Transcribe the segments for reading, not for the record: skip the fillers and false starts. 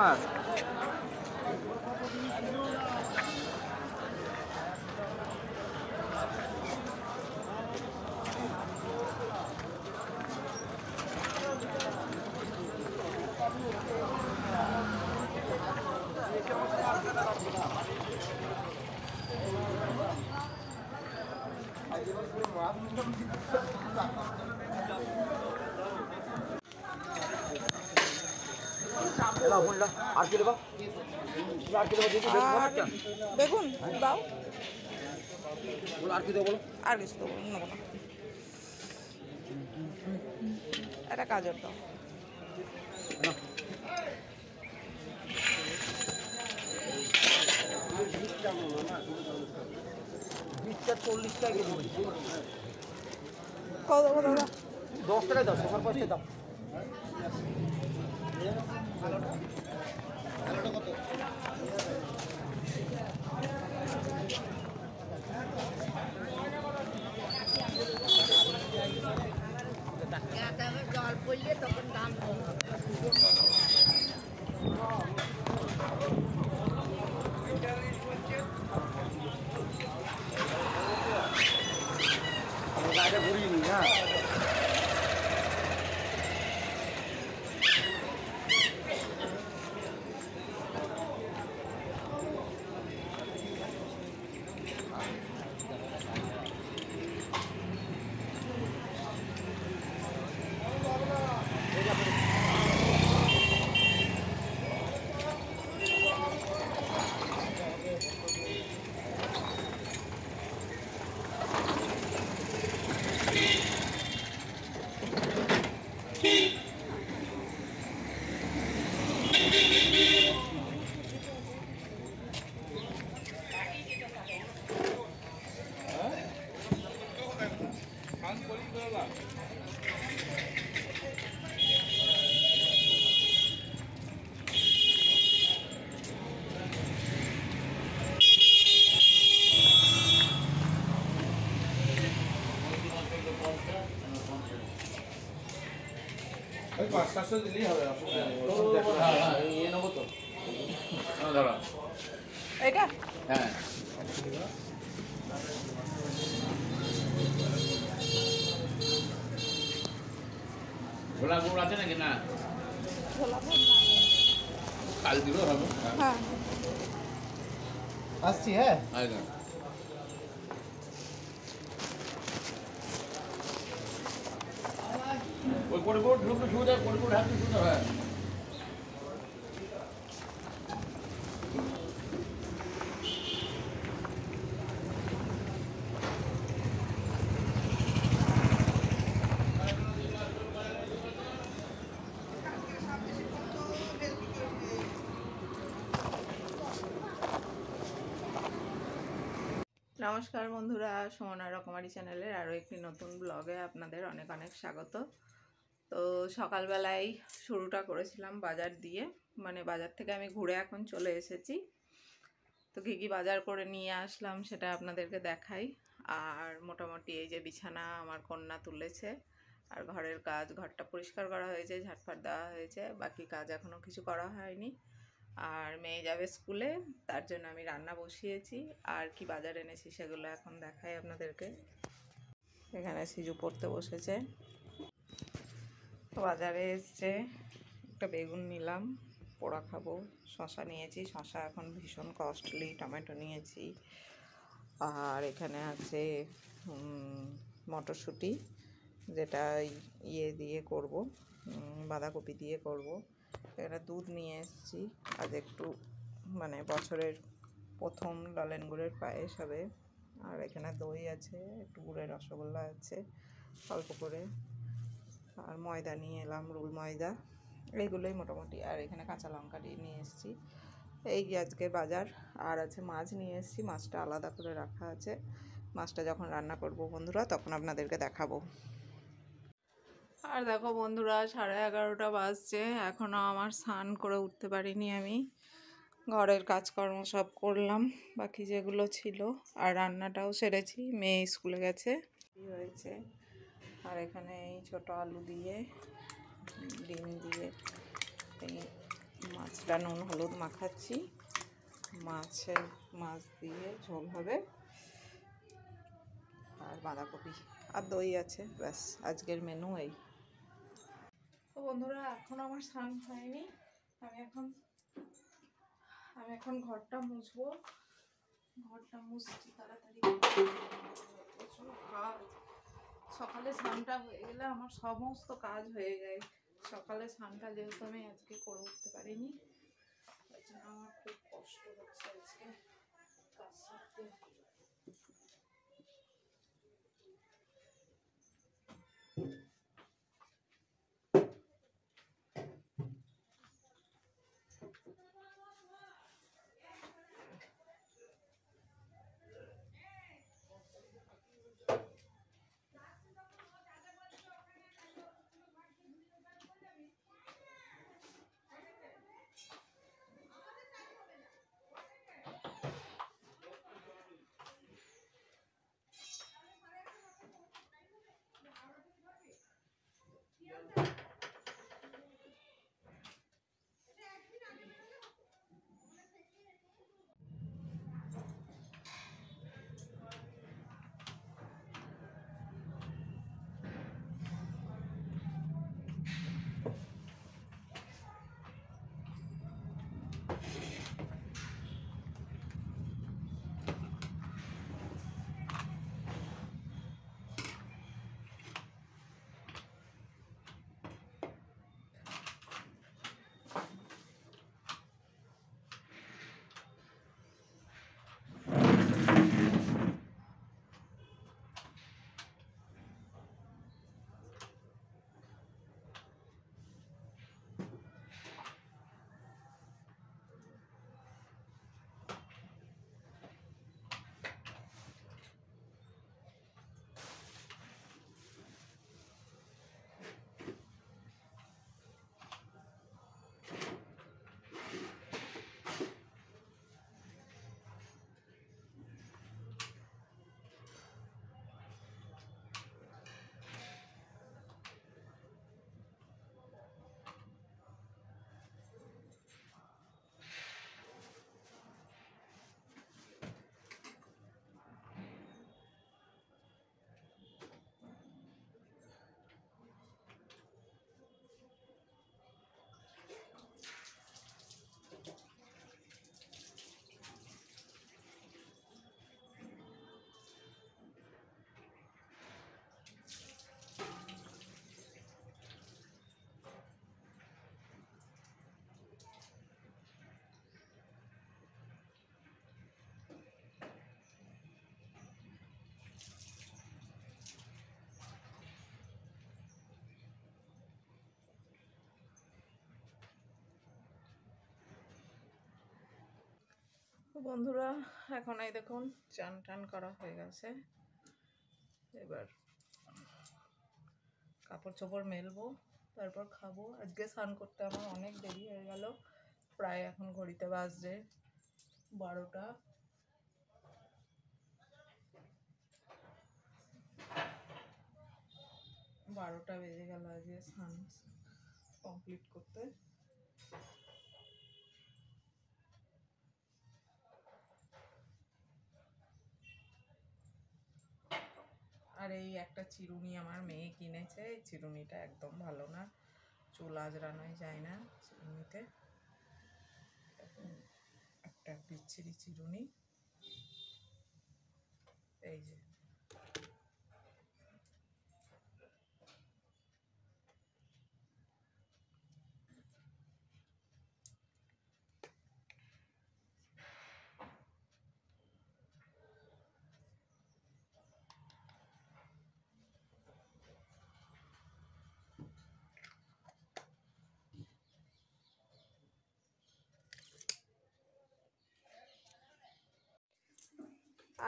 মাছ। আর কি দেবো? দেখুন দাও আর কি দেবো? আর কিছু দেবো নেবো না, একটা গাজর দাও। বিশটা 40 টাকা কেজি। কত দেবো দাদা? 10 টাকায় দাও, সবার 5 টাকা দাও। জল পড়লে তখন দাম গাড়িটা ঘুরিয়ে নিই। হ্যাঁ, ওই 500 দিলেই হবে, অসুবিধা নেই। এই নেবো তো। দাঁড়া। এটা হ্যাঁ, গোলা গুড় আছে নাকি? না, ছোলা ভুনা না। কাল দিলেও হবে। হ্যাঁ আসছি। হ্যাঁ, ওই করে করে ঢুকতে সুবিধা, করে করে ঢাকতে সুবিধা হয়। নমস্কার বন্ধুরা, সুমনা রকমারি চ্যানেলের আরও একটি নতুন ব্লগে আপনাদের অনেক অনেক স্বাগত। তো সকালবেলায় শুরুটা করেছিলাম বাজার দিয়ে, মানে বাজার থেকে আমি ঘুরে এখন চলে এসেছি। তো কী কী বাজার করে নিয়ে আসলাম সেটা আপনাদেরকে দেখাই। আর মোটামুটি এই যে বিছানা আমার কন্যা তুলেছে, আর ঘরের কাজ, ঘরটা পরিষ্কার করা হয়েছে, ঝাঁটফাট দেওয়া হয়েছে, বাকি কাজ এখনও কিছু করা হয়নি। আর মেয়ে যাবে স্কুলে, তার জন্য আমি রান্না বসিয়েছি। আর কি বাজার এনেছি সেগুলো এখন দেখাই আপনাদেরকে। এখানে সিজু পড়তে বসেছে। তো বাজারে এসছে একটা বেগুন নিলাম, পোড়া খাবো। শশা নিয়েছি, শশা এখন ভীষণ কস্টলি। টমেটো নিয়েছি। আর এখানে আছে মটরশুঁটি, যেটা ইয়ে দিয়ে করব, বাঁধাকপি দিয়ে করব। এখানে দুধ নিয়ে এসেছি, আজ একটু মানে বছরের প্রথম লালেন গুড়ের পায়েস হবে। আর এখানে দই আছে, একটু গুড়ের রসগোল্লা আছে অল্প করে। আর ময়দা নিয়ে এলাম, রুল ময়দা, এইগুলোই মোটামুটি। আর এখানে কাঁচা লঙ্কা নিয়ে এসেছি। এই আজকের বাজার। আর আছে মাছ নিয়ে এসেছি, মাছটা আলাদা করে রাখা আছে। মাছটা যখন রান্না করব বন্ধুরা তখন আপনাদেরকে দেখাবো। আর দেখো বন্ধুরা, 11:30 বাজছে, এখনও আমার স্নান করে উঠতে পারিনি আমি। ঘরের কাজকর্ম সব করলাম, বাকি যেগুলো ছিল। আর রান্নাটাও সেরেছি, মেয়ে স্কুলে গেছে হয়েছে। আর এখানে এই ছোটো আলু দিয়ে, ডিম দিয়ে এই মাছ মাছটা নুন হলুদ মাখাচ্ছি, মাছ দিয়ে ঝোল হবে, আর বাঁধাকপি আর দই আছে, ব্যাস আজকের মেনু এই। তো বন্ধুরা এখন আমার স্নান হয়নি, আমি এখন ঘরটা মুছবো, ঘরটা মুছছি তাড়াতাড়ি। প্রচুর কাজ, সকালে স্নানটা হয়ে গেলে আমার সমস্ত কাজ হয়ে যায়। সকালে স্নানটা যেহেতু আমি আজকে করে উঠতে পারিনি, তাই জন্য আমার খুব কষ্ট হচ্ছে আজকে কাজ সারতে। বন্ধুরা এখন এই দেখুন চান টান করা হয়ে গেছে, এবার কাপড় চোপড় মেলবো, তারপর খাবো। আজকে স্নান করতে আমার অনেক দেরি হয়ে গেল, প্রায় এখন ঘড়িতে বাজছে 12টা। বেজে গেল আজকে স্নান কমপ্লিট করতে। আর এই একটা চিরুনি আমার মেয়ে কিনেছে, এই চিরুনিটা একদম ভালো না, চুল আঁচড়ানোই যায় না চিরুনিতে, একটা বিচ্ছিরি চিরুনি। এই যে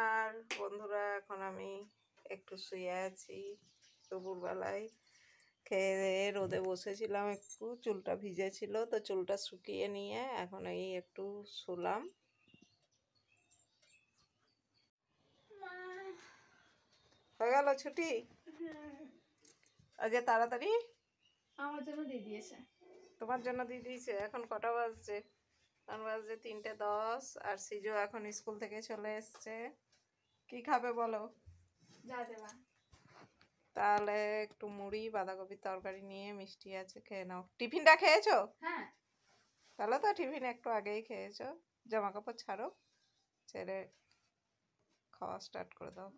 আর বন্ধুরা এখন আমি একটু শুয়ে আছি, দুপুরবেলায় খেয়ে দিয়ে রোদে বসেছিলাম, একটু চুলটা ভিজে ছিল তো চুলটা শুকিয়ে নিয়ে এখন এই একটু শুলাম। হয়ে গেল ছুটি আজকে তাড়াতাড়ি? আমার জন্য দিয়ে দিয়েছে। তোমার জন্য দিয়ে দিয়েছে। এখন কটা বাজছে? এখন বাজছে 3:10। আর সিজু এখন স্কুল থেকে চলে এসছে। কি খাবে বলো? যা দেবা। তাহলে একটু মুড়ি বাঁধাকপির তরকারি নিয়ে মিষ্টি আছে, খেয়ে নাও। টিফিনটা খেয়েছো? হ্যাঁ। তাহলে তো টিফিন একটু আগেই খেয়েছো। জামা কাপড় ছাড়ো, ছেড়ে খাওয়া স্টার্ট করে দাও।